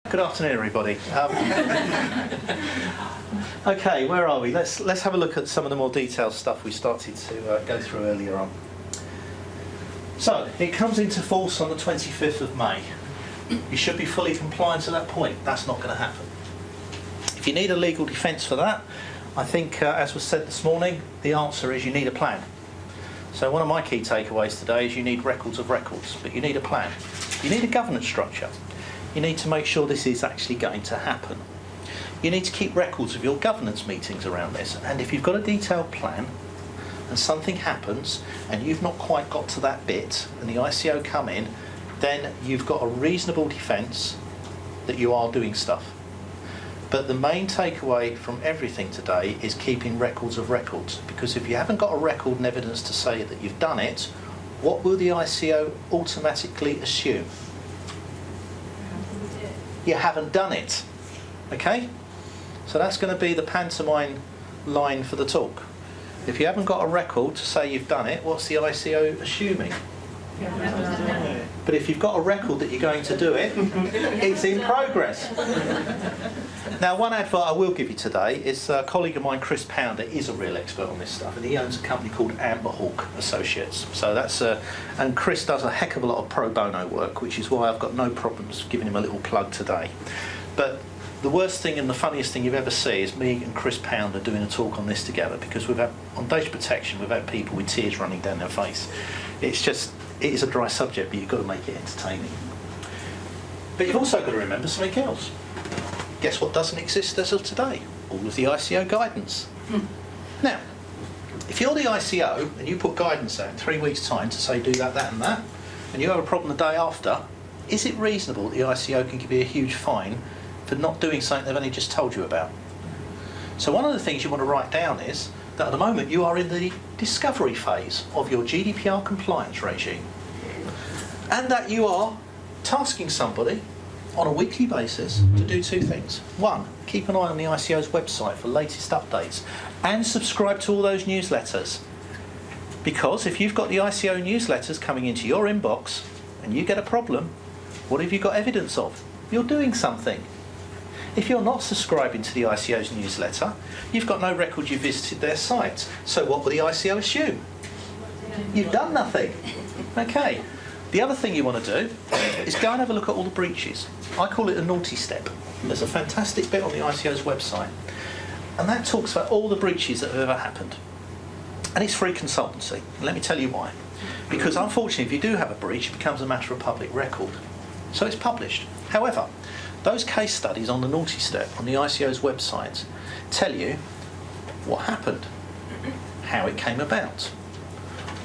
Good afternoon, everybody. Okay, where are we? Let's have a look at some of the more detailed stuff we started to go through earlier on. So, it comes into force on the 25th of May. You should be fully compliant at that point. That's not going to happen. If you need a legal defence for that, I think, as was said this morning, the answer is you need a plan. So one of my key takeaways today is you need records of records, but you need a plan. You need a governance structure. You need to make sure this is actually going to happen. You need to keep records of your governance meetings around this, and if you've got a detailed plan and something happens and you've not quite got to that bit and the ICO come in, then you've got a reasonable defence that you are doing stuff. But the main takeaway from everything today is keeping records of records, because if you haven't got a record and evidence to say that you've done it, what will the ICO automatically assume? You haven't done it. Okay? So that's going to be the pantomime line for the talk. If you haven't got a record to say you've done it, what's the ICO assuming? But if you've got a record that you're going to do it, it's in progress. Now, one advert I will give you today is a colleague of mine, Chris Pounder, is a real expert on this stuff, and he owns a company called Amberhawk Associates. So that's and Chris does a heck of a lot of pro bono work, which is why I've got no problems giving him a little plug today. But the worst thing and the funniest thing you've ever seen is me and Chris Pounder doing a talk on this together, because we've had, on data protection, we've had people with tears running down their face. It's just, it is a dry subject, but you've got to make it entertaining. But you've also got to remember something else. Guess what doesn't exist as of today? All of the ICO guidance. Now, if you're the ICO and you put guidance out in 3 weeks' time to say do that, that and that, and you have a problem the day after, is it reasonable that the ICO can give you a huge fine for not doing something they've only just told you about? So one of the things you want to write down is that at the moment you are in the discovery phase of your GDPR compliance regime, and that you are tasking somebody on a weekly basis to do two things. One, keep an eye on the ICO's website for latest updates and subscribe to all those newsletters. Because if you've got the ICO newsletters coming into your inbox and you get a problem, what have you got evidence of? You're doing something. If you're not subscribing to the ICO's newsletter, you've got no record you visited their site. So what will the ICO assume? You've done nothing. Okay. The other thing you want to do is go and have a look at all the breaches. I call it a naughty step. There's a fantastic bit on the ICO's website, and that talks about all the breaches that have ever happened. And it's free consultancy. And let me tell you why. Because unfortunately, if you do have a breach, it becomes a matter of public record. So it's published. However, those case studies on the naughty step on the ICO's website tell you what happened, how it came about,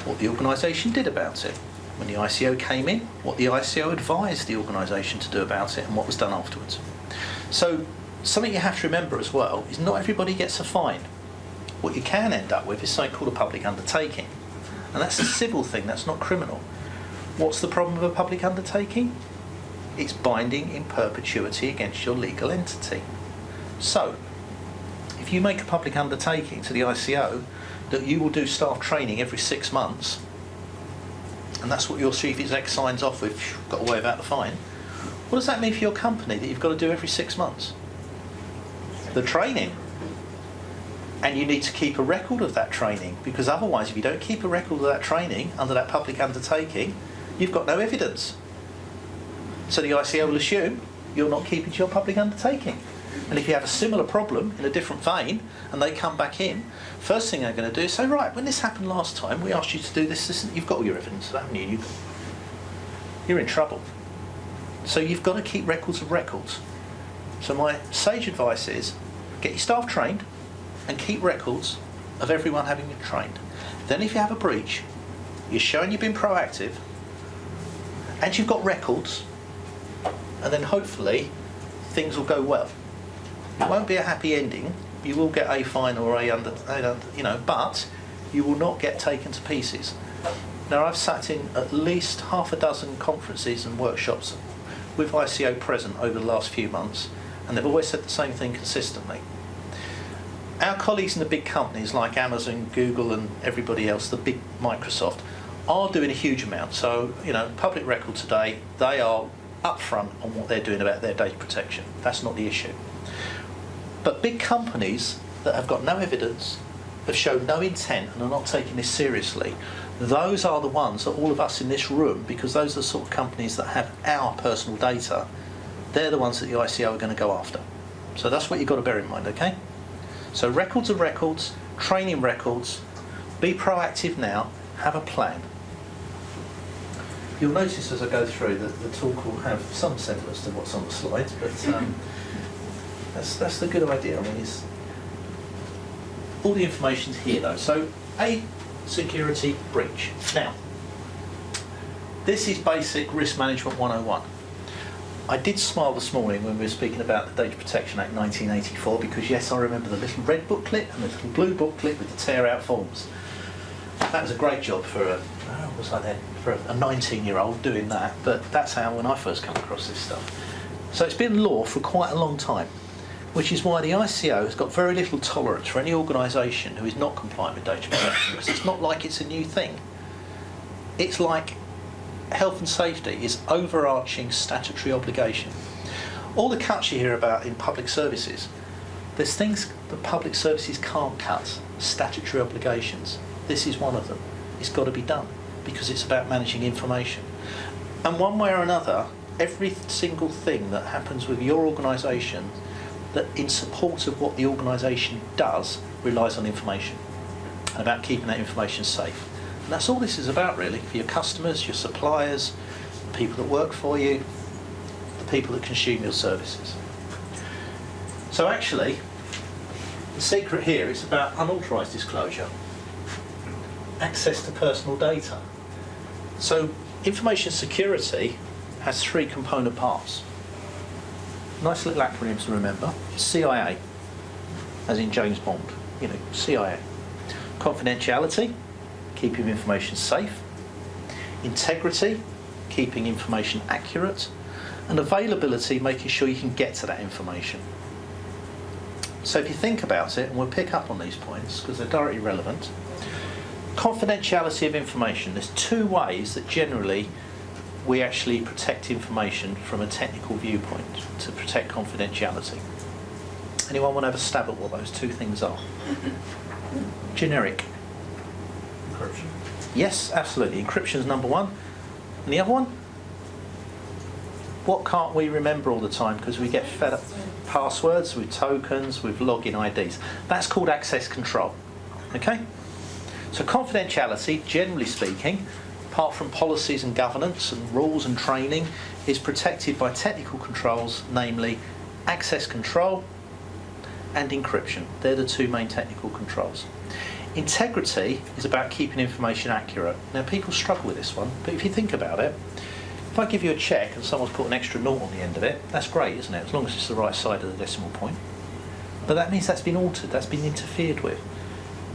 what the organisation did about it, when the ICO came in, what the ICO advised the organisation to do about it, and what was done afterwards. So something you have to remember as well is not everybody gets a fine. What you can end up with is something called a public undertaking, and that's a civil thing, that's not criminal. What's the problem with a public undertaking? It's binding in perpetuity against your legal entity. So if you make a public undertaking to the ICO that you will do staff training every 6 months, and that's what your chief exec signs off with, got away without the fine, what does that mean for your company that you've got to do every 6 months? The training. And you need to keep a record of that training, because otherwise if you don't keep a record of that training under that public undertaking, you've got no evidence. So the ICO will assume you're not keeping to your public undertaking. And if you have a similar problem in a different vein and they come back in, first thing they're going to do is say, right, when this happened last time, we asked you to do this, you've got all your evidence of that, haven't you? You're in trouble. So you've got to keep records of records. So my sage advice is, get your staff trained and keep records of everyone having been trained. Then if you have a breach, you're showing you've been proactive and you've got records, and then hopefully things will go well. It won't be a happy ending. You will get a fine or but you will not get taken to pieces. Now, I've sat in at least half a dozen conferences and workshops with ICO present over the last few months, and they've always said the same thing consistently. Our colleagues in the big companies like Amazon, Google and everybody else, the big Microsoft, are doing a huge amount. So, public record today, they are upfront on what they're doing about their data protection. That's not the issue. But big companies that have got no evidence, have shown no intent and are not taking this seriously, those are the ones that all of us in this room, because those are the sort of companies that have our personal data, they're the ones that the ICO are going to go after. So that's what you've got to bear in mind, okay? So records are records, training records, be proactive now, have a plan. You'll notice as I go through that the talk will have some semblance to what's on the slides, but that's the good idea. I mean, it's, all the information's here though. So a security breach. Now, this is basic risk management 101. I did smile this morning when we were speaking about the Data Protection Act 1984 because yes, I remember the little red booklet and the little blue booklet with the tear out forms. That was a great job for a 19-year-old doing that, but that's how when I first come across this stuff. So it's been law for quite a long time, which is why the ICO has got very little tolerance for any organisation who is not compliant with data protection, because it's not like it's a new thing. It's like health and safety is overarching statutory obligation. All the cuts you hear about in public services, there's things that public services can't cut, statutory obligations. This is one of them. It's got to be done because it's about managing information. And one way or another, every single thing that happens with your organisation that in support of what the organisation does relies on information and about keeping that information safe. And that's all this is about really, for your customers, your suppliers, the people that work for you, the people that consume your services. So actually, the secret here is about unauthorised disclosure, access to personal data. So information security has three component parts. Nice little acronyms to remember. CIA, as in James Bond, you know, CIA. Confidentiality, keeping information safe. Integrity, keeping information accurate. And availability, making sure you can get to that information. So if you think about it, and we'll pick up on these points because they're directly relevant. Confidentiality of information. There's two ways that generally we actually protect information from a technical viewpoint to protect confidentiality. Anyone want to have a stab at what those two things are? Generic. Encryption. Yes, absolutely. Encryption is number one. And the other one? What can't we remember all the time because we get fed up? Passwords, with tokens, with login IDs. That's called access control. Okay? So confidentiality, generally speaking, apart from policies and governance and rules and training, is protected by technical controls, namely access control and encryption. They're the two main technical controls. Integrity is about keeping information accurate. Now people struggle with this one, but if you think about it, if I give you a cheque and someone's put an extra naught on the end of it, that's great, isn't it? As long as it's the right side of the decimal point. But that means that's been altered, that's been interfered with.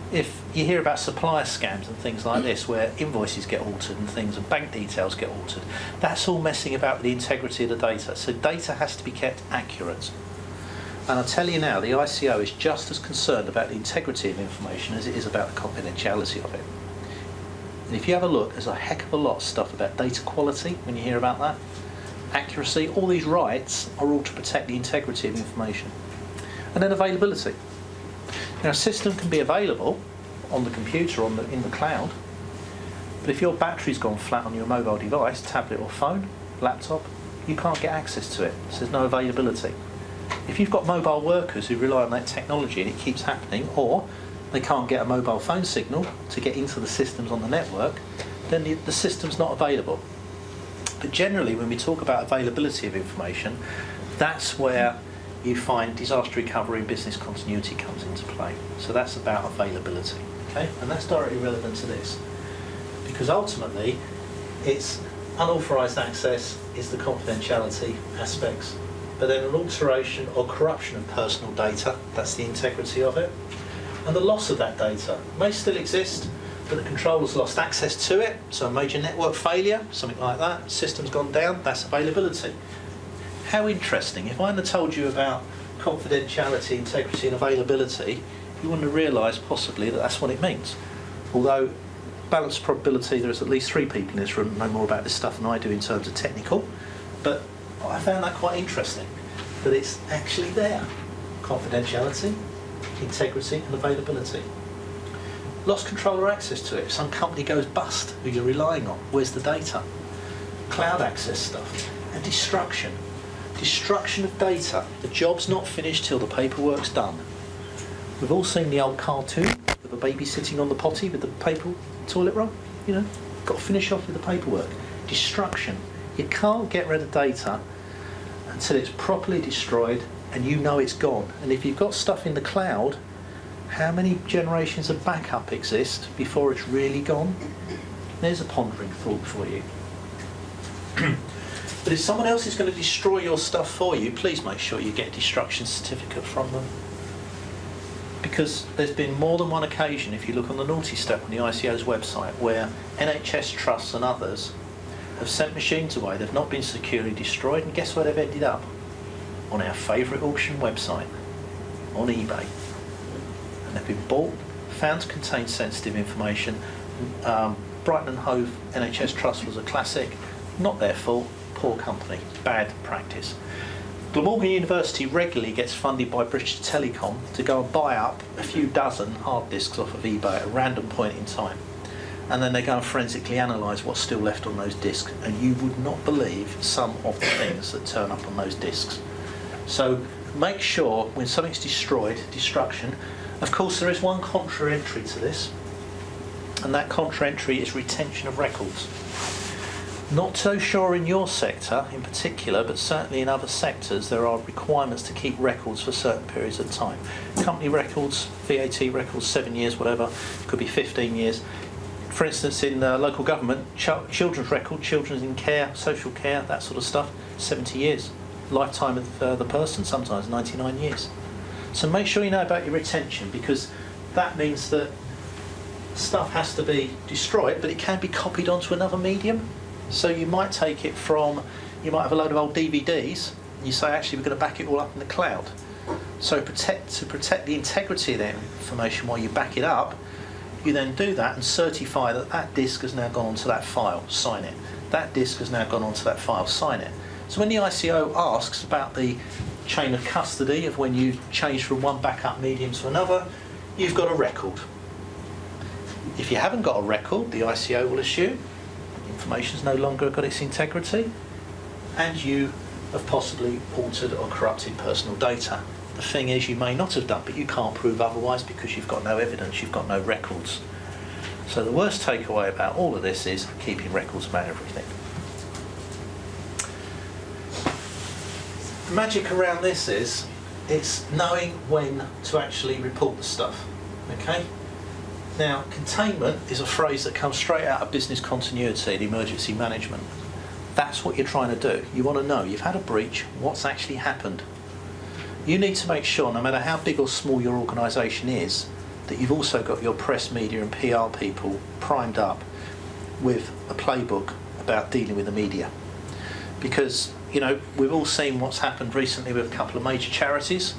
If you hear about supplier scams and things like this, where invoices get altered and things, and bank details get altered, that's all messing about with the integrity of the data. So data has to be kept accurate. And I'll tell you now, the ICO is just as concerned about the integrity of information as it is about the confidentiality of it. And if you have a look, there's a heck of a lot of stuff about data quality when you hear about that. Accuracy, all these rights are all to protect the integrity of information. And then availability. Now a system can be available on the computer, in the cloud, but if your battery's gone flat on your mobile device, tablet or phone, laptop, you can't get access to it, so there's no availability. If you've got mobile workers who rely on that technology and it keeps happening, or they can't get a mobile phone signal to get into the systems on the network, then the system's not available. But generally when we talk about availability of information, that's where you find disaster recovery and business continuity comes into play. So that's about availability, okay? And that's directly relevant to this. Because ultimately, it's unauthorised access is the confidentiality aspects, but then an alteration or corruption of personal data, that's the integrity of it. And the loss of that data may still exist, but the controller's lost access to it, so a major network failure, something like that, system's gone down, that's availability. How interesting. If I hadn't told you about confidentiality, integrity and availability, you wouldn't have realised possibly that that's what it means. Although, balanced probability, there's at least 3 people in this room who know more about this stuff than I do in terms of technical, but I found that quite interesting, that it's actually there. Confidentiality, integrity and availability. Lost control or access to it. If some company goes bust, who you're relying on, where's the data? Cloud access stuff. And destruction. Destruction of data. The job's not finished till the paperwork's done. We've all seen the old cartoon of a baby sitting on the potty with the paper toilet roll. You know, got to finish off with the paperwork. Destruction. You can't get rid of data until it's properly destroyed and you know it's gone. And if you've got stuff in the cloud, how many generations of backup exist before it's really gone? There's a pondering thought for you. But if someone else is going to destroy your stuff for you, please make sure you get a destruction certificate from them. Because there's been more than one occasion, if you look on the naughty step on the ICO's website, where NHS trusts and others have sent machines away, they've not been securely destroyed, and guess where they've ended up? On our favourite auction website, on eBay. And they've been bought, found to contain sensitive information. Brighton and Hove NHS Trust was a classic, not their fault, poor company, bad practice. Glamorgan University regularly gets funded by British Telecom to go and buy up a few dozen hard disks off of eBay at a random point in time. And then they go and forensically analyse what's still left on those disks. And you would not believe some of the things that turn up on those disks. So make sure when something's destroyed, destruction, of course there is one contra entry to this, and that contra entry is retention of records. Not so sure in your sector in particular, but certainly in other sectors there are requirements to keep records for certain periods of time. Company records, VAT records, 7 years, whatever, could be 15 years. For instance, in local government, children's record, children in care, social care, that sort of stuff, 70 years. Lifetime of the person, sometimes 99 years. So make sure you know about your retention, because that means that stuff has to be destroyed, but it can be copied onto another medium. So you might take it from, you might have a load of old DVDs, and you say, actually, we're going to back it all up in the cloud. So to protect the integrity of that information while you back it up, you then do that and certify that that disk has now gone onto that file, sign it. That disk has now gone onto that file, sign it. So when the ICO asks about the chain of custody of when you change from one backup medium to another, you've got a record. If you haven't got a record, the ICO will assume information's no longer got its integrity, and you have possibly altered or corrupted personal data. The thing is, you may not have done, but you can't prove otherwise because you've got no evidence, you've got no records. So the worst takeaway about all of this is keeping records about everything. The magic around this is, it's knowing when to actually report the stuff, okay? Now, containment is a phrase that comes straight out of business continuity and emergency management. That's what you're trying to do. You want to know, you've had a breach, what's actually happened. You need to make sure, no matter how big or small your organisation is, that you've also got your press, media and PR people primed up with a playbook about dealing with the media. Because, you know, we've all seen what's happened recently with a couple of major charities.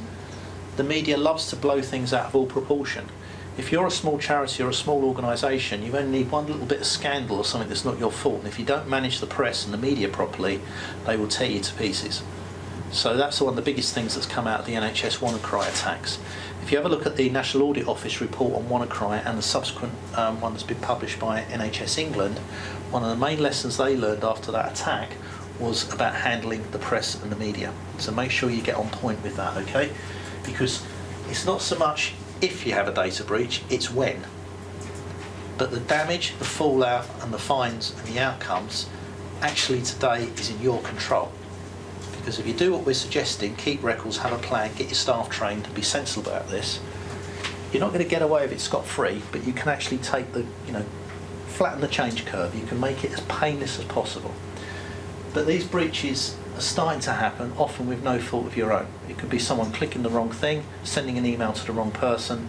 The media loves to blow things out of all proportion. If you're a small charity or a small organisation, you only need one little bit of scandal or something that's not your fault. And if you don't manage the press and the media properly, they will tear you to pieces. So that's one of the biggest things that's come out of the NHS WannaCry attacks. If you have a look at the National Audit Office report on WannaCry and the subsequent one that's been published by NHS England, one of the main lessons they learned after that attack was about handling the press and the media. So make sure you get on point with that, okay? Because it's not so much if you have a data breach, it's when. But the damage, the fallout and the fines and the outcomes actually today is in your control. Because if you do what we're suggesting, keep records, have a plan, get your staff trained and be sensible about this, you're not going to get away with it scot-free, but you can actually take the, flatten the change curve. You can make it as painless as possible. But these breaches are starting to happen, often with no fault of your own. It could be someone clicking the wrong thing, sending an email to the wrong person.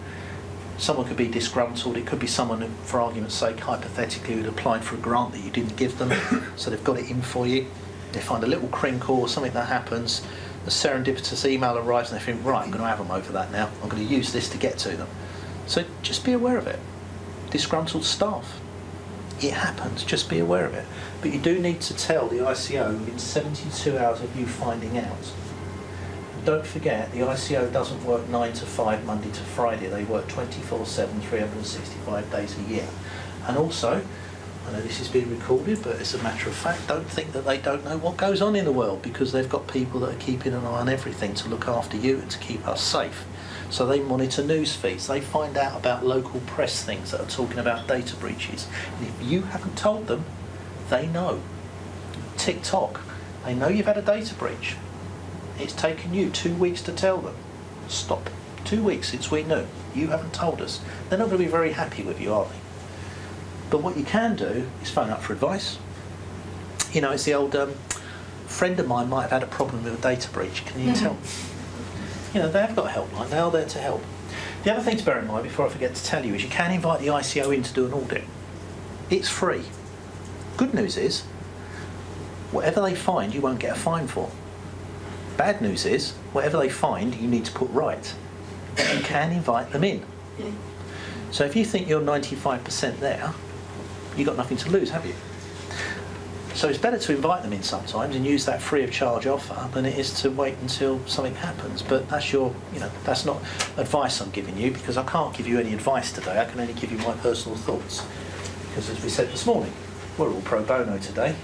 Someone could be disgruntled. It could be someone who, for argument's sake, hypothetically, who'd applied for a grant that you didn't give them, so they've got it in for you. They find a little crinkle or something that happens, a serendipitous email arrives and they think, right, I'm going to have them over that now. I'm going to use this to get to them. So just be aware of it. Disgruntled staff. It happens, just be aware of it. But you do need to tell the ICO within 72 hours of you finding out. Don't forget, the ICO doesn't work 9 to 5, Monday to Friday. They work 24/7, 365 days a year. And also, I know this is being recorded, but it's a matter of fact, don't think that they don't know what goes on in the world, because they've got people that are keeping an eye on everything to look after you and to keep us safe. So they monitor news feeds, they find out about local press things that are talking about data breaches. And if you haven't told them, they know. TikTok, they know you've had a data breach. It's taken you 2 weeks to tell them. Stop. 2 weeks since we knew. You haven't told us. They're not going to be very happy with you, are they? But what you can do is phone up for advice. You know, it's the old friend of mine might have had a problem with a data breach. Can you tell me? You know, they have got a helpline. They are there to help. The other thing to bear in mind, before I forget to tell you, is you can invite the ICO in to do an audit. It's free. Good news is, whatever they find, you won't get a fine for. Bad news is, whatever they find, you need to put right. But you can invite them in. So if you think you're 95% there, you've got nothing to lose, have you? So it's better to invite them in sometimes and use that free of charge offer than it is to wait until something happens. But that's your, you know, that's not advice I'm giving you, because I can't give you any advice today. I can only give you my personal thoughts. Because as we said this morning, we're all pro bono today.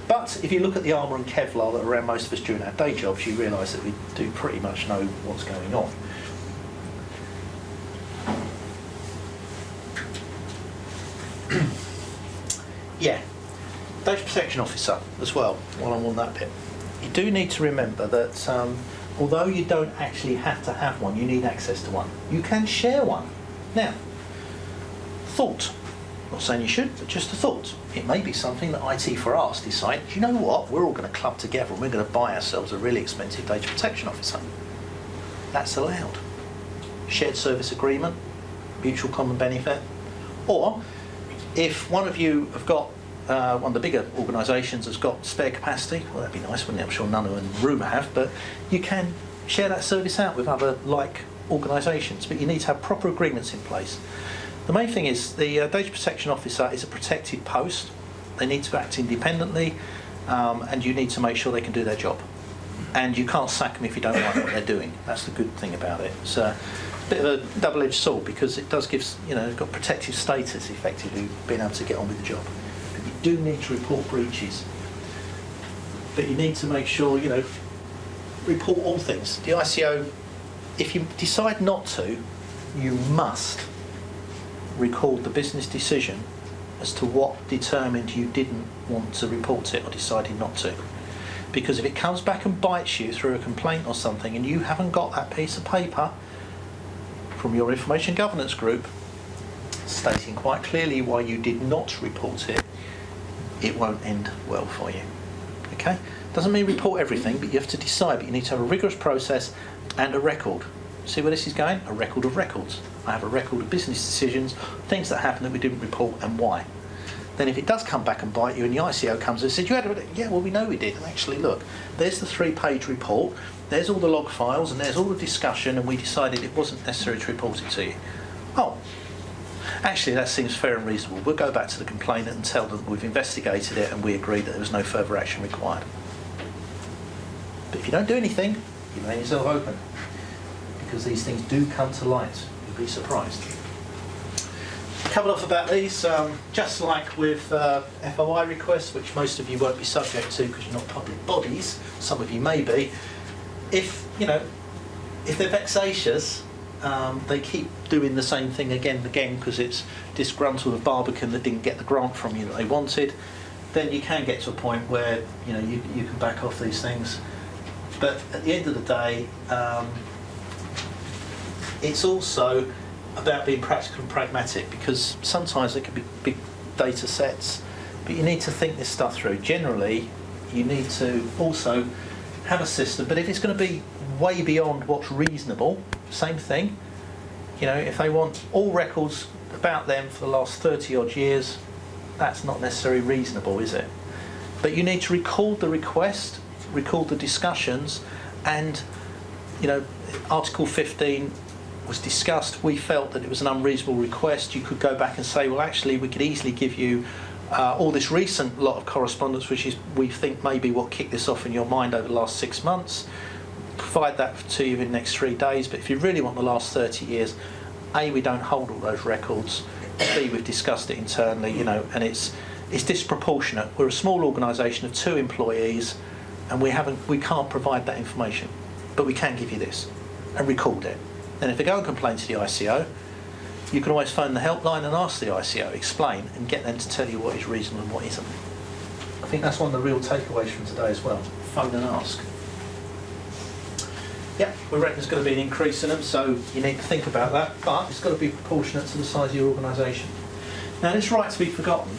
But if you look at the armour and Kevlar that are around most of us during our day jobs, you realise that we do pretty much know what's going on. Yeah, data protection officer as well, while I'm on that bit. You do need to remember that although you don't actually have to have one, you need access to one. You can share one. Now, thought. Not saying you should, but just a thought. It may be something that IT4Arts decide, you know what, we're all going to club together and we're going to buy ourselves a really expensive data protection officer. That's allowed. Shared service agreement, mutual common benefit. Or, if one of you have got, one of the bigger organisations has got spare capacity, well that'd be nice, wouldn't it? I'm sure none of them in the room have, but you can share that service out with other like organisations, but you need to have proper agreements in place. The main thing is the data protection officer is a protected post. They need to act independently, and you need to make sure they can do their job. And you can't sack them if you don't like what they're doing. That's the good thing about it. It's a bit of a double-edged sword, because it does give, you know, got protective status effectively, being able to get on with the job. But you do need to report breaches. But you need to make sure, you know, report all things. The ICO, if you decide not to, you must record the business decision as to what determined you didn't want to report it or decided not to. Because if it comes back and bites you through a complaint or something and you haven't got that piece of paper from your information governance group stating quite clearly why you did not report it, it won't end well for you. Okay? Doesn't mean report everything, but you have to decide. But you need to have a rigorous process and a record. See where this is going? A record of records. I have a record of business decisions, things that happened that we didn't report and why. Then if it does come back and bite you and the ICO comes and says, you had a, yeah, well we know we did, and actually look, there's the 3-page report, there's all the log files and there's all the discussion, and we decided it wasn't necessary to report it to you. Oh, actually that seems fair and reasonable. We'll go back to the complainant and tell them we've investigated it and we agreed that there was no further action required. But if you don't do anything, you lay yourself open, because these things do come to light. You'll be surprised. Covered off about these, just like with FOI requests, which most of you won't be subject to because you're not public bodies, some of you may be. If, you know, if they're vexatious, they keep doing the same thing again and again because it's disgruntled Barbican that didn't get the grant from you that they wanted, then you can get to a point where, you know, you can back off these things. But at the end of the day, it's also about being practical and pragmatic, because sometimes there can be big data sets, but you need to think this stuff through. Generally, you need to also have a system, but if it's going to be way beyond what's reasonable, same thing. You know, if they want all records about them for the last 30 odd years, that's not necessarily reasonable, is it? But you need to record the request, record the discussions, and, you know, Article 15 was discussed. We felt that it was an unreasonable request. You could go back and say, well, actually, we could easily give you All this recent lot of correspondence, which is we think maybe what kicked this off in your mind over the last 6 months, provide that to you in the next 3 days. But if you really want the last 30 years, A, we don't hold all those records. B, we've discussed it internally, you know, and it's disproportionate. We're a small organisation of 2 employees, and we can't provide that information, but we can give you this and record it. And if they go and complain to the ICO, you can always phone the helpline and ask the ICO, explain, and get them to tell you what is reasonable and what isn't. I think that's one of the real takeaways from today as well. Phone and ask. Yeah, we reckon there's going to be an increase in them, so you need to think about that, but it's got to be proportionate to the size of your organisation. Now, this right to be forgotten,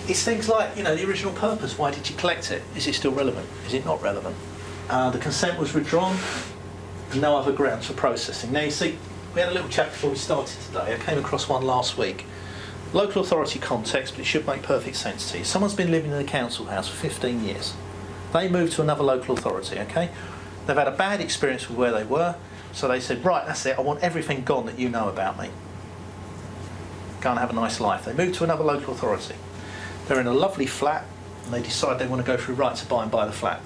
it's things like, you know, the original purpose. Why did you collect it? Is it still relevant? Is it not relevant? The consent was withdrawn, and no other grounds for processing. Now, you see, we had a little chat before we started today. I came across one last week. Local authority context, but it should make perfect sense to you. Someone's been living in a council house for 15 years. They moved to another local authority, okay? They've had a bad experience with where they were, so they said, right, that's it, I want everything gone that you know about me. Go and have a nice life. They moved to another local authority. They're in a lovely flat, and they decide they want to go through right to buy and buy the flat.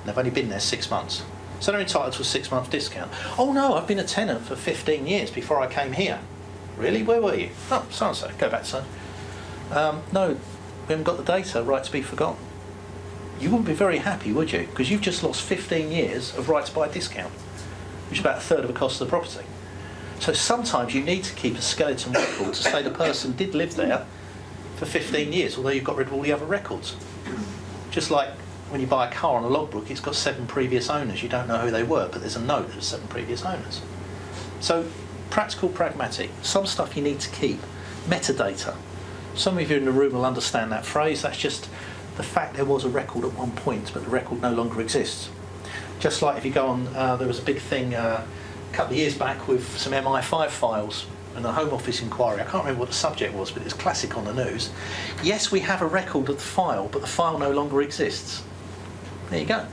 They've only been there 6 months. So they're entitled to a 6-month discount. Oh no, I've been a tenant for 15 years before I came here. Really? Where were you? Oh, so-and-so. Go back, son. No, we haven't got the data, right to be forgotten. You wouldn't be very happy, would you? Because you've just lost 15 years of right to buy discount, which is about a third of the cost of the property. So sometimes you need to keep a skeleton record to say the person did live there for 15 years, although you've got rid of all the other records. Just like when you buy a car on a logbook, it's got 7 previous owners. You don't know who they were, but there's a note that there's 7 previous owners. So practical, pragmatic. Some stuff you need to keep. Metadata. Some of you in the room will understand that phrase. That's just the fact there was a record at one point, but the record no longer exists. Just like if you go on, there was a big thing a couple of years back with some MI5 files and a Home Office inquiry. I can't remember what the subject was, but it's classic on the news. Yes, we have a record of the file, but the file no longer exists. There you go.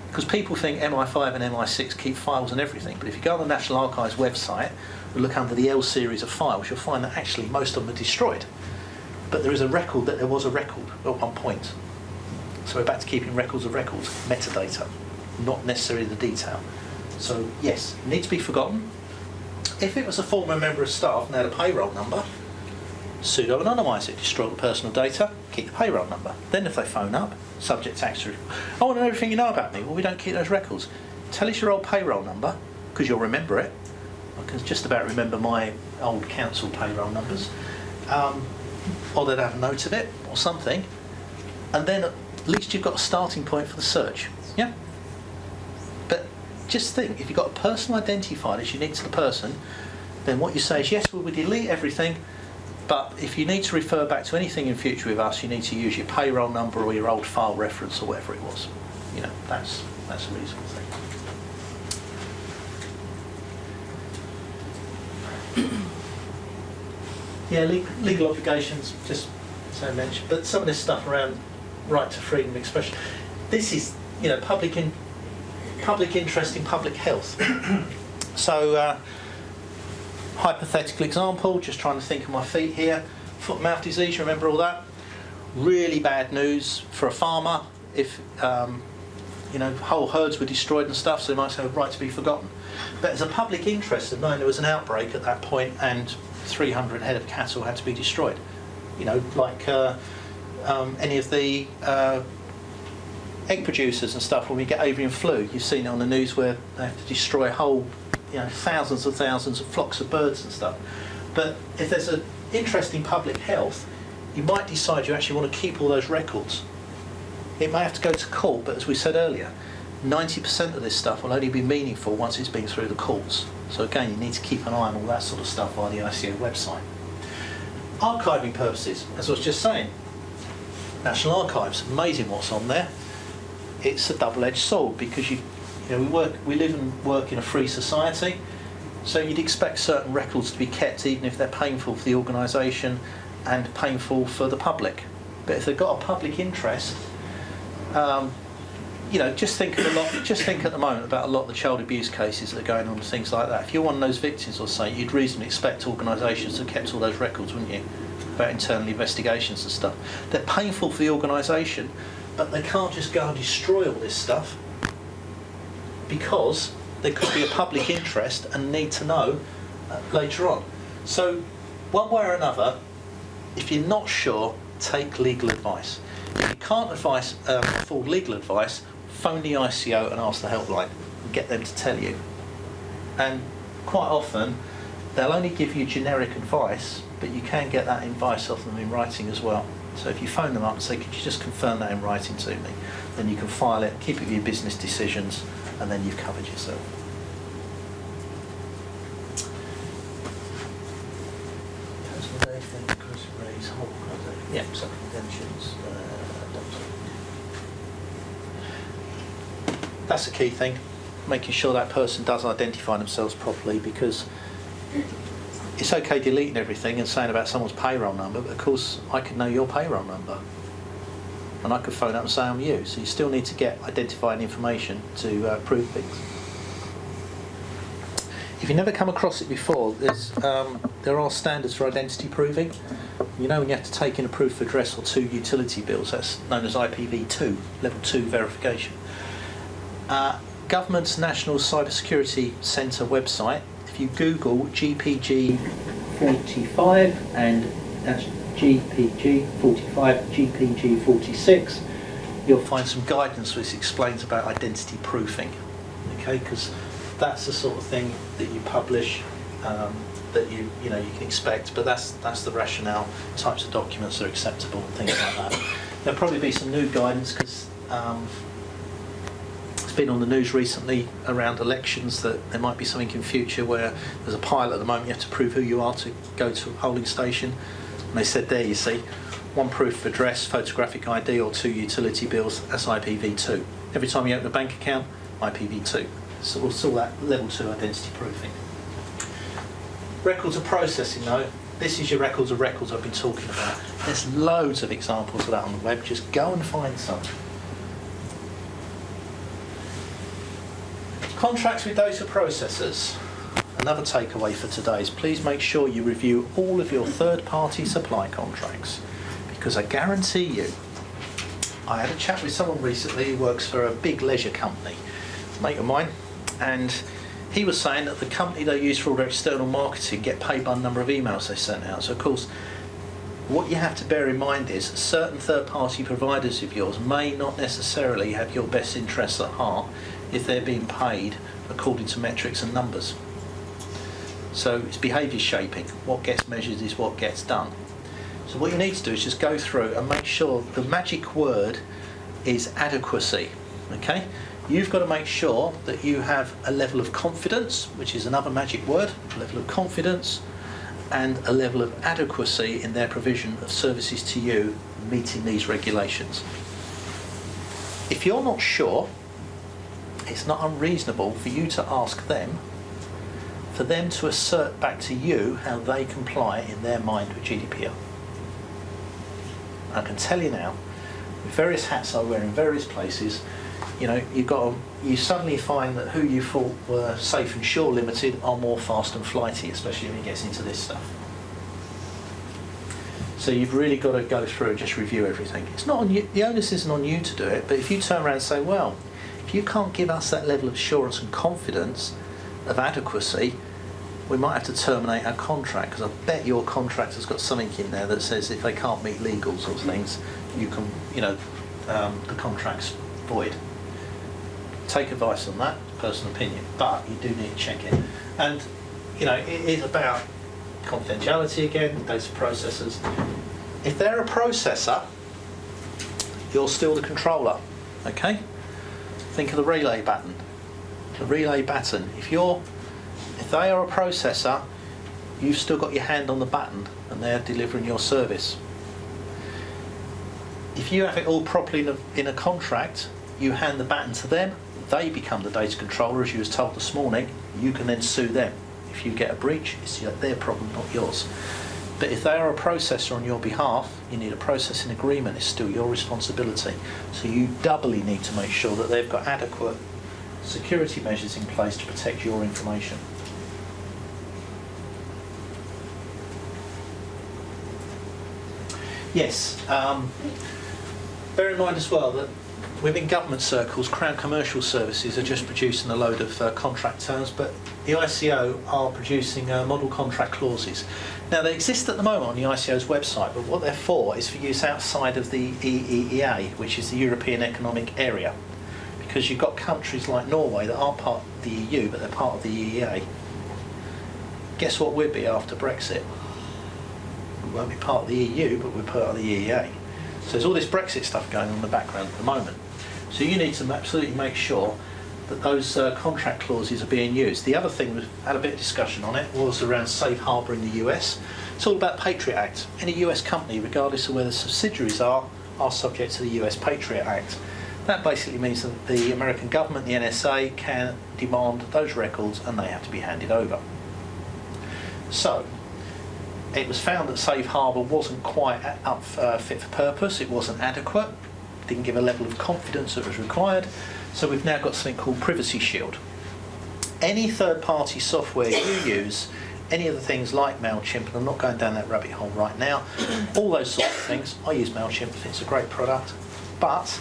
Because people think MI5 and MI6 keep files and everything, but if you go on the National Archives website and look under the L series of files, you'll find that actually most of them are destroyed. But there is a record that there was a record at one point. So we're back to keeping records of records, metadata, not necessarily the detail. So yes, it needs to be forgotten. If it was a former member of staff and they had a payroll number, pseudo-anonymise it, destroy the personal data, keep the payroll number. Then if they phone up, subject to action. I want to know everything you know about me. Well, we don't keep those records. Tell us your old payroll number, because you'll remember it. I can just about remember my old council payroll numbers. Or they'd have a note of it, or something. And then at least you've got a starting point for the search. Yeah? But just think, if you've got a personal identifier that's unique to the person, then what you say is, yes, we delete everything, but if you need to refer back to anything in future with us, you need to use your payroll number or your old file reference or whatever it was. You know, that's a reasonable thing. Yeah, legal obligations, just so I mentioned, but some of this stuff around right to freedom of expression, this is, you know, public interest in public health. So, hypothetical example, just trying to think of my feet here. Foot and mouth disease, you remember all that? Really bad news for a farmer if you know, whole herds were destroyed and stuff, so they might say a right to be forgotten. But as a public interest of knowing there was an outbreak at that point and 300 head of cattle had to be destroyed. You know, like any of the egg producers and stuff, when we get avian flu, you've seen it on the news where they have to destroy whole, you know, thousands of flocks of birds and stuff. But if there's an interest in public health, you might decide you actually want to keep all those records. It may have to go to court, but as we said earlier, 90% of this stuff will only be meaningful once it's been through the courts. So again, you need to keep an eye on all that sort of stuff via the ICO website. Archiving purposes, as I was just saying, National Archives, amazing what's on there. It's a double-edged sword because you know, we live and work in a free society, so you'd expect certain records to be kept even if they're painful for the organisation and painful for the public. But if they've got a public interest, you know, just think at the moment about a lot of the child abuse cases that are going on and things like that. If you're one of those victims or something, you'd reasonably expect organisations to have kept all those records, wouldn't you? about internal investigations and stuff. They're painful for the organisation, but they can't just go and destroy all this stuff because there could be a public interest and need to know later on. So one way or another, if you're not sure, take legal advice. If you can't afford legal advice, phone the ICO and ask the helpline and get them to tell you. And quite often, they'll only give you generic advice, but you can get that advice off them in writing as well. So if you phone them up and say, could you just confirm that in writing to me? Then you can file it, keep it with your business decisions, and then you've covered yourself. Personal data, raise, whole yeah, supplementations. That's the key thing, making sure that person does identify themselves properly, because it's okay deleting everything and saying about someone's payroll number, but of course I could know your payroll number and I could phone up and say I'm you. So you still need to get identifying information to prove things. If you've never come across it before, there are standards for identity proving. You know, when you have to take in a proof of address or 2 utility bills, that's known as IPv2, level 2 verification. Government's National Cybersecurity Centre website, if you Google GPG 45 and that's GPG 45, GPG 46, you'll find some guidance which explains about identity proofing. Okay, because that's the sort of thing that you publish, that you can expect, but that's the rationale, types of documents that are acceptable and things like that. There'll probably be some new guidance because been on the news recently around elections that there might be something in future where there's a pilot at the moment, you have to prove who you are to go to a polling station, and they said there, you see, 1 proof of address, photographic ID or 2 utility bills, that's IPv2. Every time you open a bank account, IPv2. So it's all that level 2 identity proofing. Records of processing though, this is your records of records I've been talking about. There's loads of examples of that on the web, just go and find some. Contracts with data processors. Another takeaway for today is please make sure you review all of your third-party supply contracts, because I guarantee you, I had a chat with someone recently who works for a big leisure company, a mate of mine, and he was saying that the company they use for all their external marketing get paid by the number of emails they send out. So of course, what you have to bear in mind is certain third-party providers of yours may not necessarily have your best interests at heart if they're being paid according to metrics and numbers. So it's behaviour shaping. What gets measured is what gets done. So what you need to do is just go through and make sure the magic word is adequacy. Okay? You've got to make sure that you have a level of confidence, which is another magic word, a level of confidence, and a level of adequacy in their provision of services to you meeting these regulations. If you're not sure, it's not unreasonable for you to ask them, for them to assert back to you how they comply in their mind with GDPR. I can tell you now, with various hats I wear in various places, you suddenly find that who you thought were safe and sure limited are more fast and flighty, especially when it gets into this stuff. So you've really got to go through and just review everything. It's not on you, the onus isn't on you to do it, but if you turn around and say, well, if you can't give us that level of assurance and confidence of adequacy, we might have to terminate our contract, because I bet your contract has got something in there that says if they can't meet legals or things, you can, the contract's void. Take advice on that, personal opinion, but you do need to check it. And, it is about confidentiality again, data processors. If they're a processor, you're still the controller, okay? Think of the relay button. The relay button. If they are a processor, you've still got your hand on the button and they're delivering your service. If you have it all properly in a contract, you hand the button to them, they become the data controller, as you was told this morning. You can then sue them. If you get a breach, it's their problem, not yours. But if they are a processor on your behalf, you need a processing agreement. It's still your responsibility. So you doubly need to make sure that they've got adequate security measures in place to protect your information. Yes. Bear in mind as well that within government circles, Crown Commercial Services are just producing a load of contract terms, but the ICO are producing model contract clauses. Now, they exist at the moment on the ICO's website, but what they're for is for use outside of the EEA, which is the European Economic Area. Because you've got countries like Norway that aren't part of the EU, but they're part of the EEA. Guess what we'll be after Brexit? We won't be part of the EU, but we're part of the EEA. So there's all this Brexit stuff going on in the background at the moment. So you need to absolutely make sure that those contract clauses are being used. The other thing, we've had a bit of discussion on it, was around safe harbour in the US. It's all about Patriot Act. Any US company, regardless of where the subsidiaries are subject to the US Patriot Act. That basically means that the American government, the NSA, can demand those records and they have to be handed over. So, it was found that safe harbour wasn't quite fit for purpose, it wasn't adequate, didn't give a level of confidence that was required, so we've now got something called Privacy Shield. Any third-party software you use, any of the things like MailChimp, and I'm not going down that rabbit hole right now, all those sorts of things, I use MailChimp, I think it's a great product, but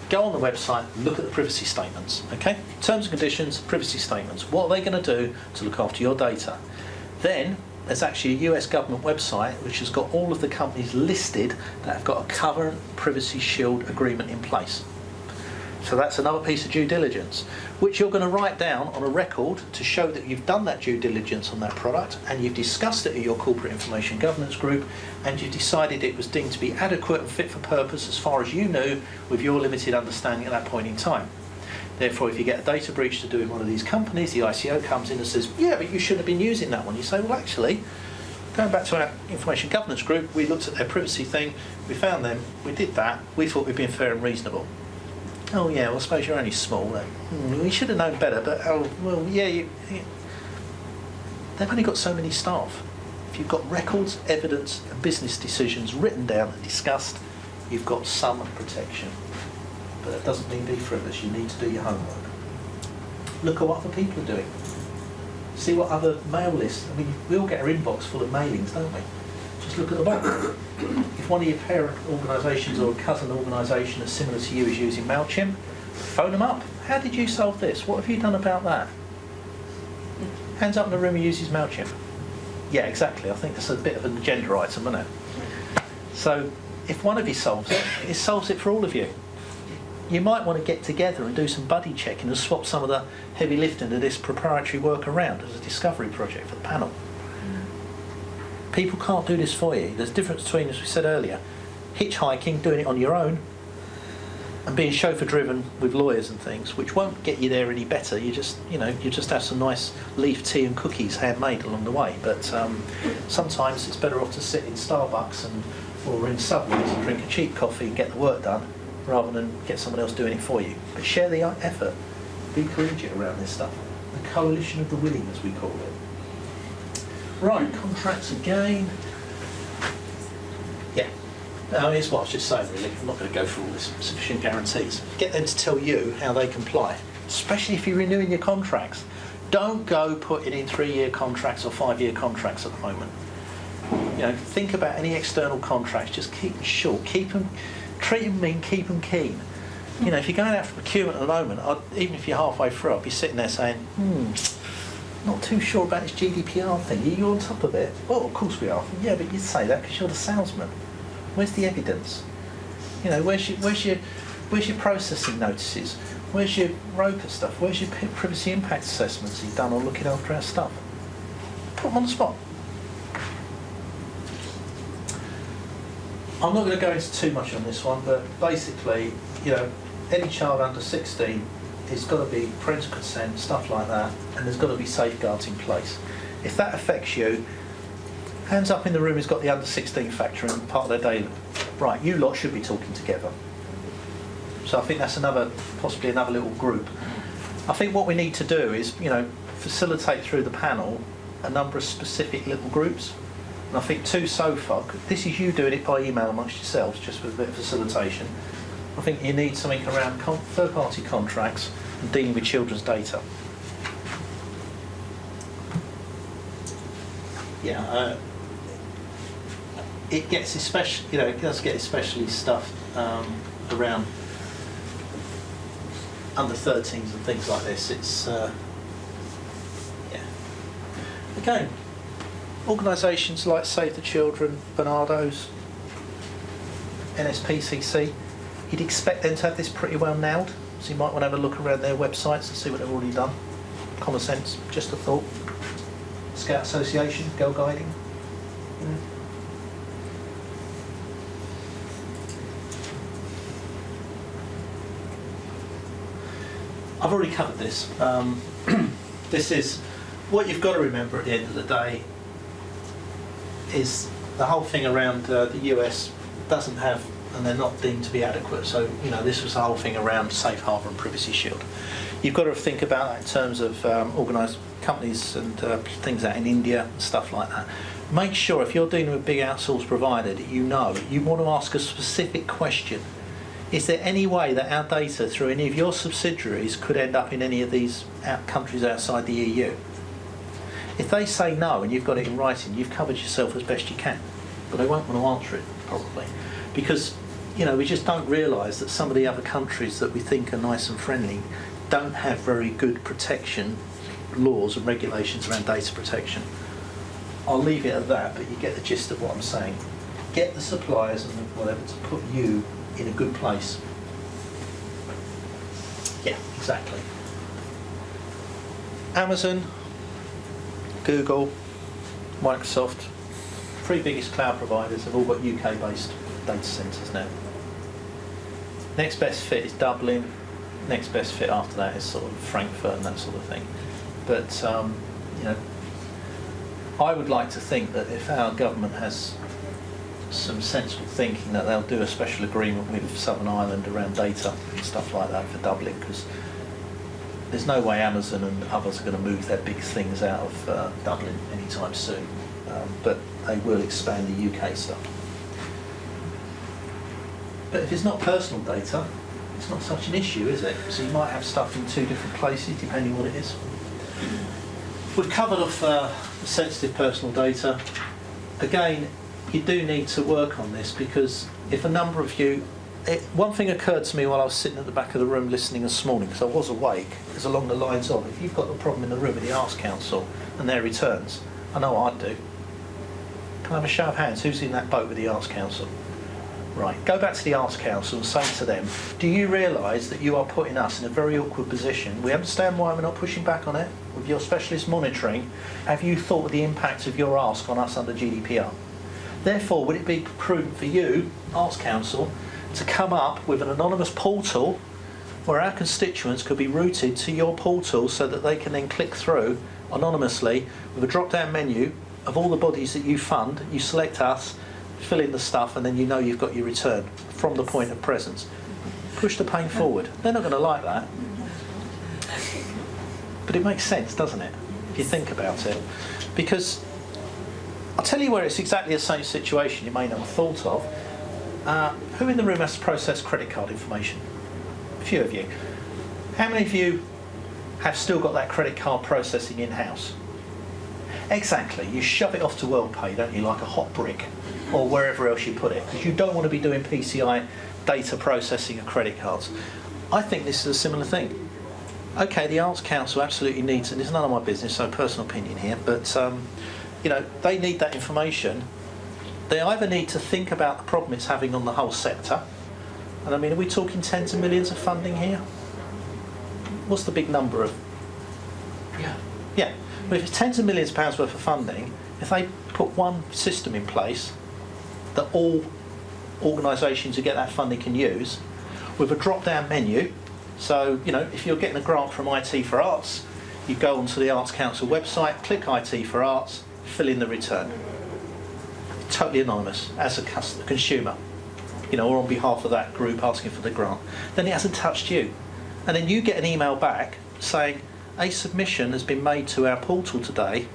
go on the website, look at the privacy statements, okay? Terms and conditions, privacy statements. What are they going to do to look after your data? Then, there's actually a US government website which has got all of the companies listed that have got a current Privacy Shield agreement in place. So that's another piece of due diligence, which you're going to write down on a record to show that you've done that due diligence on that product and you've discussed it at your corporate information governance group and you've decided it was deemed to be adequate and fit for purpose as far as you knew with your limited understanding at that point in time. Therefore, if you get a data breach to do with one of these companies, the ICO comes in and says, yeah, but you shouldn't have been using that one. You say, well, actually, going back to our information governance group, we looked at their privacy thing, we found them, we did that, we thought we'd been fair and reasonable. Oh, yeah, well, I suppose you're only small. We should have known better, but, oh, well, yeah, they've only got so many staff. If you've got records, evidence, and business decisions written down and discussed, you've got some protection. But that doesn't mean be frivolous. You need to do your homework. Look at what other people are doing. See what other mail lists. I mean, we all get our inbox full of mailings, don't we? Just look at the one. If one of your parent organisations or a cousin organisation that's similar to you is using MailChimp, phone them up. How did you solve this? What have you done about that? Hands up in the room who uses MailChimp. Yeah, exactly. I think that's a bit of an agenda item, isn't it? So, if one of you solves it, it solves it for all of you. You might want to get together and do some buddy checking and swap some of the heavy lifting of this proprietary work around as a discovery project for the panel. People can't do this for you. There's a difference between, as we said earlier, hitchhiking, doing it on your own, and being chauffeur-driven with lawyers and things, which won't get you there any better. You just have some nice leaf tea and cookies handmade along the way. But sometimes it's better off to sit in Starbucks or in Subways and drink a cheap coffee and get the work done, rather than get someone else doing it for you. But share the effort. Be collegiate around this stuff. The coalition of the willing, as we call it. Right, contracts again. Yeah. Now, here's what I was just saying, really. I'm not going to go through all this. Sufficient guarantees. Get them to tell you how they comply, especially if you're renewing your contracts. Don't go putting in 3-year contracts or 5-year contracts at the moment. You know, think about any external contracts. Just keep them short. Treat them mean, keep them keen. You know, if you're going out for procurement at the moment, even if you're halfway through, I'd be sitting there saying, not too sure about this GDPR thing. Are you on top of it? Oh, of course we are. Yeah, but you'd say that because you're the salesman. Where's the evidence? You know, where's your processing notices? Where's your ROPA stuff? Where's your privacy impact assessments you've done on looking after our stuff? Put them on the spot. I'm not going to go into too much on this one, but basically, you know, any child under 16, it's got to be parental consent, stuff like that, and there's got to be safeguards in place. If that affects you, hands up in the room who's got the under 16 factor in part of their day. Right, you lot should be talking together. So I think that's possibly another little group. I think what we need to do is, you know, facilitate through the panel a number of specific little groups. And I think 2 so far, this is you doing it by email amongst yourselves, just with a bit of facilitation. I think you need something around third-party contracts and dealing with children's data. Yeah, it gets especially, it does get especially stuff around under 13s and things like this. It's again, organisations like Save the Children, Bernardo's, NSPCC, you'd expect them to have this pretty well nailed. So you might want to have a look around their websites and see what they've already done. Common sense, just a thought. Scout Association, Girl Guiding. I've already covered this. This is what you've got to remember at the end of the day is the whole thing around the US doesn't have, and they're not deemed to be adequate. So, this was the whole thing around Safe Harbour and Privacy Shield. You've got to think about that in terms of organised companies and things out in India and stuff like that. Make sure if you're dealing with big outsourced provider that you want to ask a specific question. Is there any way that our data through any of your subsidiaries could end up in any of these countries outside the EU? If they say no and you've got it in writing, you've covered yourself as best you can. But they won't want to answer it, probably. Because, we just don't realise that some of the other countries that we think are nice and friendly don't have very good protection laws and regulations around data protection. I'll leave it at that, but you get the gist of what I'm saying. Get the suppliers and whatever to put you in a good place. Yeah, exactly. Amazon, Google, Microsoft, three biggest cloud providers have all got UK-based data centres now. Next best fit is Dublin. Next best fit after that is sort of Frankfurt and that sort of thing. But I would like to think that if our government has some sensible thinking, that they'll do a special agreement with Southern Ireland around data and stuff like that for Dublin, because there's no way Amazon and others are going to move their big things out of Dublin anytime soon, but they will expand the UK stuff. But if it's not personal data, it's not such an issue, is it? So you might have stuff in two different places depending what it is. We've covered off the sensitive personal data. Again, you do need to work on this, because if a number of you... one thing occurred to me while I was sitting at the back of the room listening this morning, because I was awake, is along the lines of, if you've got the problem in the room with the Arts Council and their returns, I know what I'd do. Can I have a show of hands? Who's in that boat with the Arts Council? Right, go back to the Arts Council and say to them, do you realise that you are putting us in a very awkward position? We understand why we're not pushing back on it. With your specialist monitoring, have you thought of the impact of your ask on us under GDPR? Therefore, would it be prudent for you, Arts Council, to come up with an anonymous portal where our constituents could be routed to your portal so that they can then click through anonymously with a drop-down menu of all the bodies that you fund, you select us, fill in the stuff, and then you know you've got your return from the point of presence. Push the pain forward. They're not going to like that. But it makes sense, doesn't it, if you think about it? Because I'll tell you where it's exactly the same situation you may not have thought of. Who in the room has to process credit card information? A few of you. How many of you have still got that credit card processing in-house? Exactly. You shove it off to WorldPay, don't you, like a hot brick, or wherever else you put it, because you don't want to be doing PCI data processing of credit cards. I think this is a similar thing. Okay, the Arts Council absolutely needs, and it's none of my business, so personal opinion here, but they need that information. They either need to think about the problem it's having on the whole sector, and I mean, are we talking tens of millions of funding here? What's the big number of? Yeah. But if it's tens of millions of pounds worth of funding, if they put one system in place that all organisations who get that funding can use, with a drop-down menu, so if you're getting a grant from IT4Arts, you go onto the Arts Council website, click IT4Arts, fill in the return. Totally anonymous as a consumer, or on behalf of that group asking for the grant. Then it hasn't touched you. And then you get an email back saying, a submission has been made to our portal today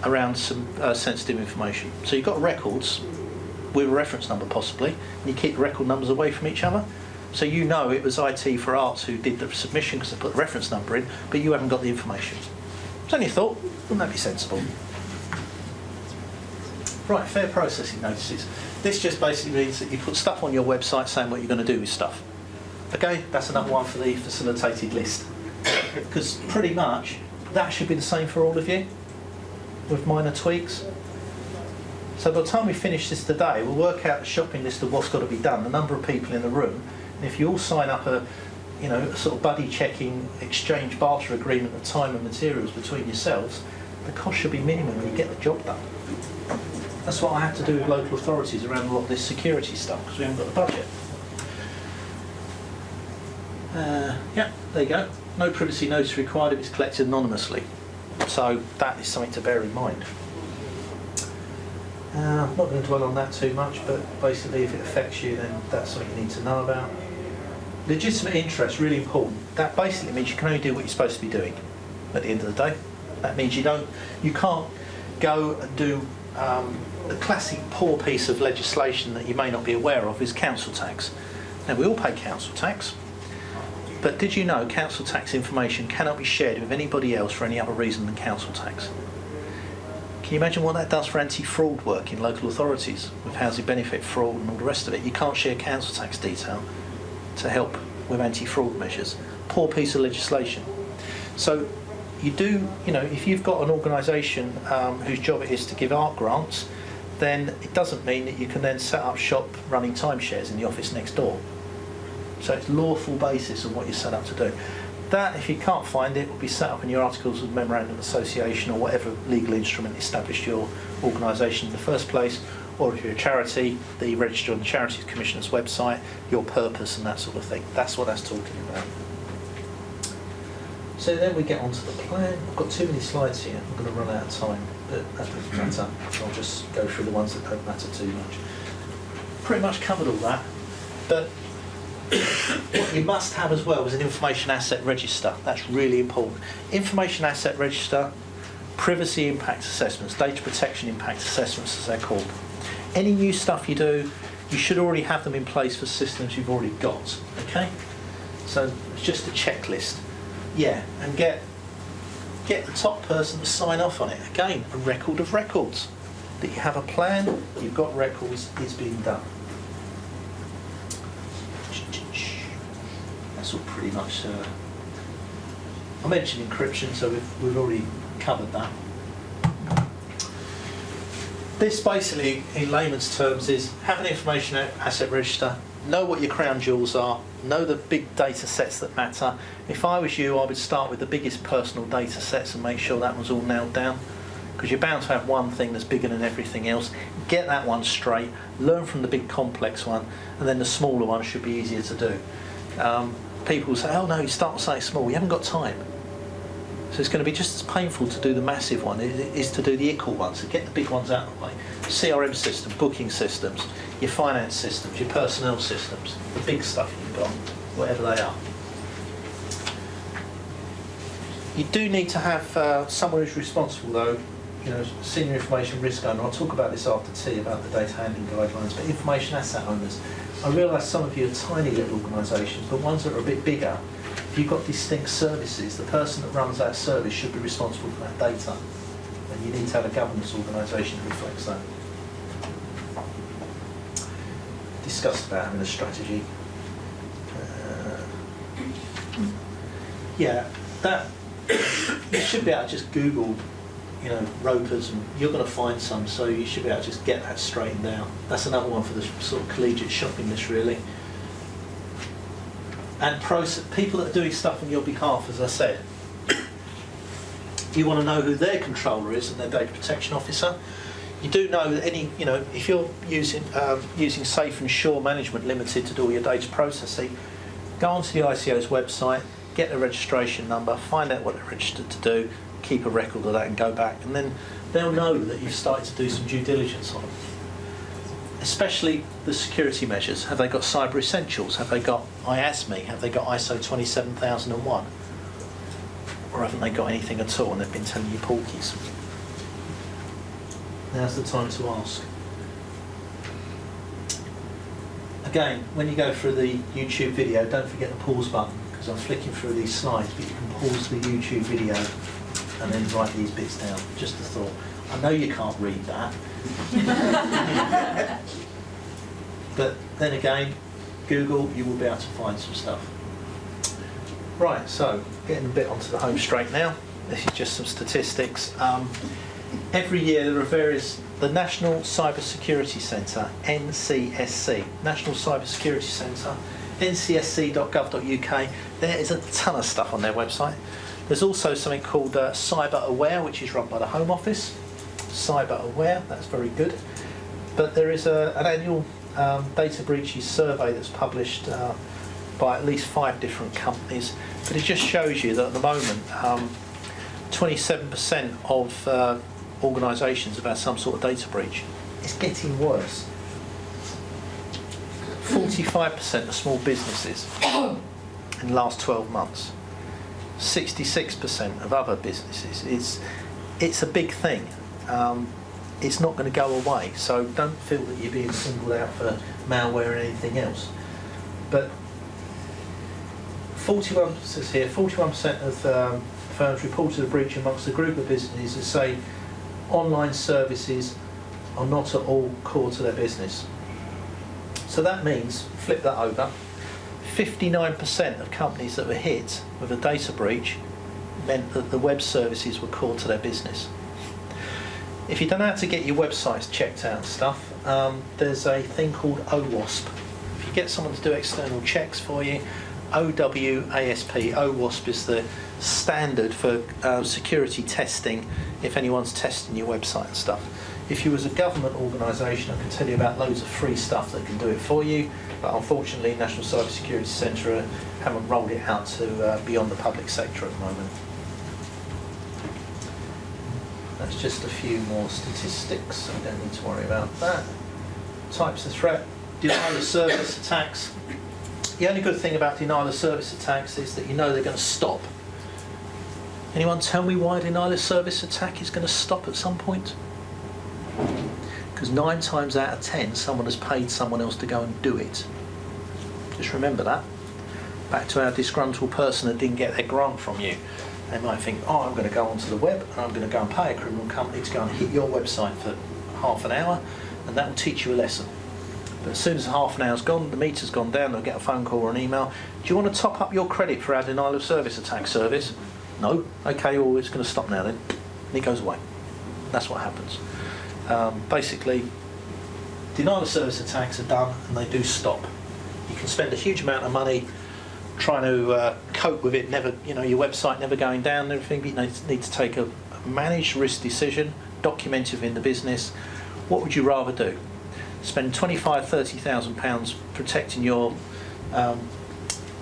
around some sensitive information. So you've got records with a reference number possibly, and you keep the record numbers away from each other. So you know it was IT4Arts who did the submission because they put the reference number in, but you haven't got the information. It's only a thought. Wouldn't that be sensible? Right, fair processing notices. This just basically means that you put stuff on your website saying what you're going to do with stuff. Okay, that's another one for the facilitated list. Because pretty much that should be the same for all of you, with minor tweaks. So by the time we finish this today, we'll work out the shopping list of what's got to be done, the number of people in the room, and if you all sign up a sort of buddy checking exchange barter agreement of time and materials between yourselves, the cost should be minimum and you get the job done. That's what I have to do with local authorities around a lot of this security stuff because we haven't got the budget. Yeah, there you go. No privacy notice required if it's collected anonymously. So that is something to bear in mind. I'm not going to dwell on that too much, but basically if it affects you, then that's something you need to know about. Legitimate interest, really important. That basically means you can only do what you're supposed to be doing at the end of the day. That means you can't go and do the classic poor piece of legislation that you may not be aware of is council tax. Now we all pay council tax, but did you know council tax information cannot be shared with anybody else for any other reason than council tax? Can you imagine what that does for anti-fraud work in local authorities with housing benefit fraud and all the rest of it? You can't share council tax detail to help with anti-fraud measures. Poor piece of legislation. So you do, if you've got an organisation whose job it is to give art grants, then it doesn't mean that you can then set up shop running timeshares in the office next door. So it's lawful basis of what you're set up to do. That, if you can't find it, will be set up in your Articles of Memorandum of Association or whatever legal instrument established your organisation in the first place, or if you're a charity, the register on the Charities Commissioner's website, your purpose and that sort of thing. That's what that's talking about. So then we get onto the plan. I've got too many slides here. I'm going to run out of time, but that doesn't matter. I'll just go through the ones that don't matter too much. Pretty much covered all that, but what you must have as well is an information asset register. That's really important. Information asset register, privacy impact assessments, data protection impact assessments as they're called. Any new stuff you do, you should already have them in place for systems you've already got. Okay? So it's just a checklist. Yeah, and get the top person to sign off on it. Again, a record of records. That you have a plan, you've got records, it's being done. That's all pretty much. I mentioned encryption, so we've already covered that. This basically, in layman's terms, is have an information asset register, know what your crown jewels are, know the big data sets that matter. If I was you, I would start with the biggest personal data sets and make sure that was all nailed down, because you're bound to have one thing that's bigger than everything else. Get that one straight, learn from the big complex one, and then the smaller one should be easier to do. People say, oh no, you start with something small, you haven't got time. So it's going to be just as painful to do the massive one as it is to do the equal ones. So get the big ones out of the way. CRM system, booking systems, your finance systems, your personnel systems, the big stuff you've got, whatever they are. You do need to have someone who's responsible though, senior information risk owner. I'll talk about this after tea about the data handling guidelines, but information asset owners. I realise some of you are tiny little organisations, but ones that are a bit bigger, if you've got distinct services, the person that runs that service should be responsible for that data. And you need to have a governance organisation that reflects that. Discussed about having a strategy. Yeah, that you should be able to just Google, ROPAs, and you're going to find some, so you should be able to just get that straightened out. That's another one for the sort of collegiate shopping list, really. And people that are doing stuff on your behalf, as I said, you want to know who their controller is and their data protection officer. You do know that if you're using Safe and Sure Management Limited to do all your data processing, go onto the ICO's website, get the registration number, find out what they're registered to do, keep a record of that and go back, and then they'll know that you've started to do some due diligence on them. Especially the security measures. Have they got Cyber Essentials? Have they got IASME? Have they got ISO 27001? Or haven't they got anything at all and they've been telling you porkies? Now's the time to ask. Again, when you go through the YouTube video, don't forget the pause button, because I'm flicking through these slides, but you can pause the YouTube video and then write these bits down. Just a thought. I know you can't read that, But then again, Google, you will be able to find some stuff. Right, so getting a bit onto the home straight now. This is just some statistics. Every year there are the National Cyber Security Centre, NCSC, National Cyber Security Centre, ncsc.gov.uk. There is a ton of stuff on their website. There's also something called Cyber Aware, which is run by the Home Office. Cyber Aware, that's very good. But there is an annual data breaches survey that's published by at least 5 different companies. But it just shows you that at the moment, 27% of organisations have had some sort of data breach. It's getting worse. 45% of small businesses in the last 12 months. 66% of other businesses. It's a big thing. It's not going to go away, so don't feel that you're being singled out for malware and anything else. But 41 says here, 41% of firms reported a breach amongst a group of businesses that say online services are not at all core to their business. So that means, flip that over, 59% of companies that were hit with a data breach meant that the web services were core to their business. If you don't know how to get your websites checked out and stuff, there's a thing called OWASP. If you get someone to do external checks for you, OWASP, OWASP is the standard for security testing if anyone's testing your website and stuff. If you was a government organisation, I can tell you about loads of free stuff that can do it for you, but unfortunately National Cyber Security Centre haven't rolled it out to beyond the public sector at the moment. That's just a few more statistics, so we don't need to worry about that. Types of threat, denial of service attacks. The only good thing about denial of service attacks is that you know they're going to stop. Anyone tell me why a denial of service attack is going to stop at some point? Because 9 times out of 10 someone has paid someone else to go and do it. Just remember that. Back to our disgruntled person that didn't get their grant from you. They might think, oh, I'm going to go onto the web and I'm going to go and pay a criminal company to go and hit your website for half an hour, and that will teach you a lesson. But as soon as half an hour's gone, the meter's gone down, they'll get a phone call or an email. Do you want to top up your credit for our denial of service attack service? No? Okay, well, it's going to stop now then. And it goes away. That's what happens. Basically, denial of service attacks are done and they do stop. You can spend a huge amount of money trying to cope with it, never, your website never going down and everything, but you need to take a managed risk decision, document it in the business. What would you rather do? Spend £25,000-30,000 protecting your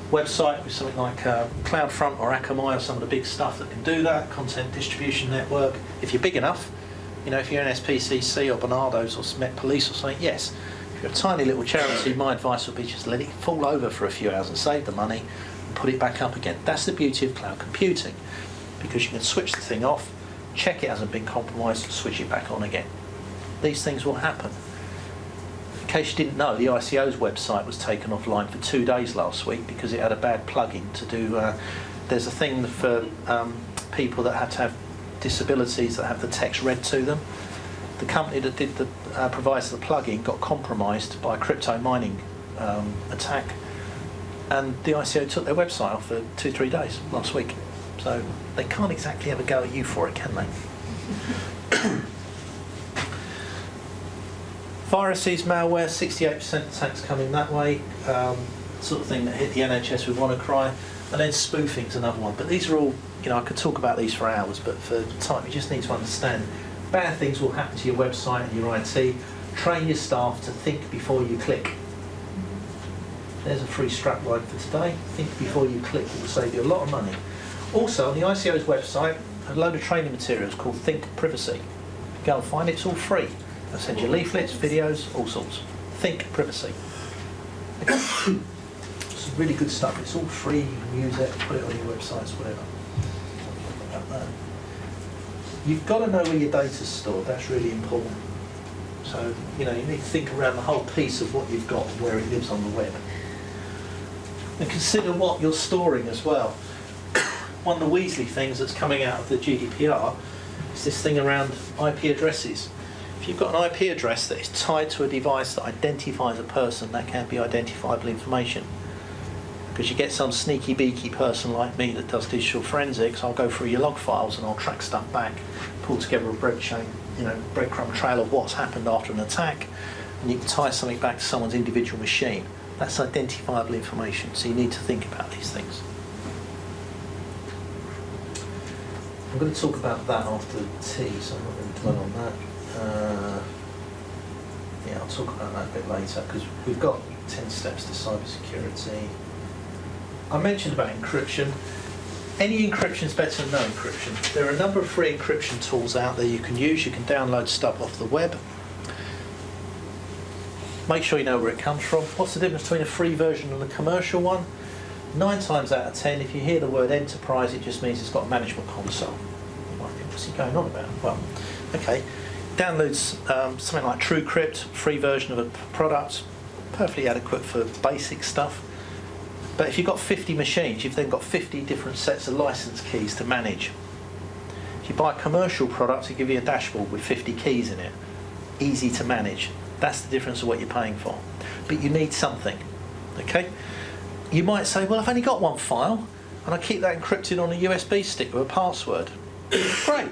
website with something like CloudFront or Akamai or some of the big stuff that can do that, content distribution network. If you're big enough, if you're an SPCC or Bernardo's or Met Police or something, yes. If you're a tiny little charity, my advice would be just let it fall over for a few hours and save the money and put it back up again. That's the beauty of cloud computing, because you can switch the thing off, check it hasn't been compromised, switch it back on again. These things will happen. In case you didn't know, the ICO's website was taken offline for 2 days last week because it had a bad plugin to do. There's a thing for people that have to have disabilities that have the text read to them. The company that did the provides the plugin got compromised by a crypto mining attack, and the ICO took their website off for 2-3 days last week. So they can't exactly have a go at you for it, can they? Viruses, malware, 68% attacks coming that way. Sort of thing that hit the NHS with WannaCry. And then spoofing's another one. But these are all, I could talk about these for hours, but for time you just need to understand bad things will happen to your website and your IT. Train your staff to think before you click. There's a free strapline for today. Think before you click. It will save you a lot of money. Also, on the ICO's website, a load of training materials called Think Privacy. Go and find it, it's all free. They'll send you leaflets, videos, all sorts. Think Privacy. Some really good stuff. It's all free, you can use it, put it on your websites, whatever. You've got to know where your data's stored, that's really important. So, you need to think around the whole piece of what you've got and where it lives on the web. And consider what you're storing as well. One of the Weasley things that's coming out of the GDPR is this thing around IP addresses. If If you've got an IP address that is tied to a device that identifies a person, that can be identifiable information. Because you get some sneaky beaky person like me that does digital forensics, I'll go through your log files and I'll track stuff back, pull together a breadcrumb trail of what's happened after an attack, and you can tie something back to someone's individual machine. That's identifiable information, so you need to think about these things. I'm going to talk about that after tea, so I'm not going to dwell on that. Yeah, I'll talk about that a bit later, because we've got 10 steps to cybersecurity. I mentioned about encryption. Any encryption is better than no encryption. There are a number of free encryption tools out there you can use. You can download stuff off the web. Make sure you know where it comes from. What's the difference between a free version and a commercial one? 9 times out of 10, if you hear the word enterprise, it just means it's got a management console. You might think, what's he going on about? Well, okay. Downloads something like TrueCrypt, free version of a product, perfectly adequate for basic stuff. But if you've got 50 machines, you've then got 50 different sets of license keys to manage. If you buy a commercial product, they give you a dashboard with 50 keys in it. Easy to manage. That's the difference of what you're paying for. But you need something, okay? You might say, well, I've only got one file, and I keep that encrypted on a USB stick with a password. Great,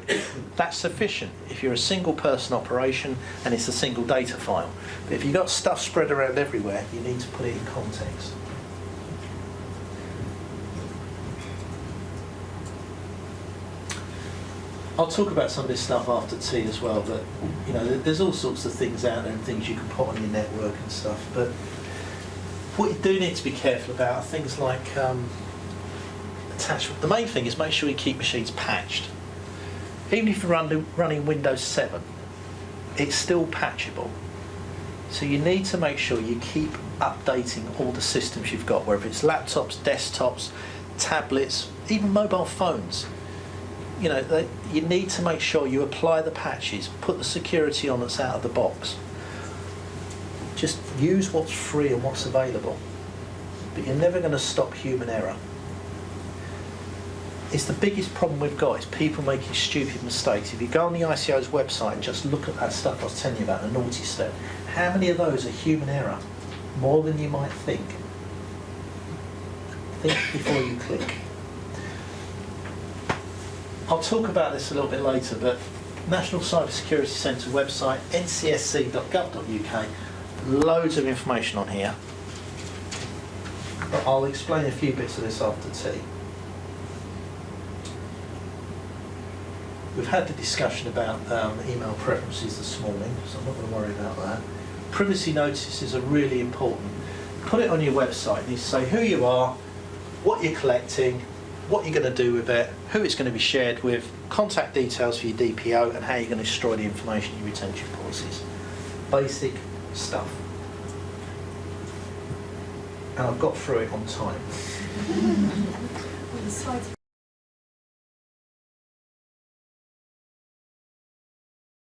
that's sufficient if you're a single person operation and it's a single data file. But if you've got stuff spread around everywhere, you need to put it in context. I'll talk about some of this stuff after tea as well, but there's all sorts of things out there and things you can put on your network and stuff, but what you do need to be careful about are things like attachment. The main thing is make sure you keep machines patched. Even if you're running Windows 7, it's still patchable. So you need to make sure you keep updating all the systems you've got, whether it's laptops, desktops, tablets, even mobile phones. You need to make sure you apply the patches, put the security on that's out of the box. Just use what's free and what's available. But you're never going to stop human error. It's the biggest problem we've got, is people making stupid mistakes. If you go on the ICO's website and just look at that stuff I was telling you about, the naughty step, how many of those are human error? More than you might think. Think before you click. I'll talk about this a little bit later, but National Cyber Security Centre website, ncsc.gov.uk, loads of information on here. But I'll explain a few bits of this after tea. We've had the discussion about email preferences this morning, so I'm not going to worry about that. Privacy notices are really important. Put it on your website and you say who you are, what you're collecting, what you're going to do with it, who it's going to be shared with, contact details for your DPO, and how you're going to destroy the information in your retention policies. Basic stuff. And I've got through it on time.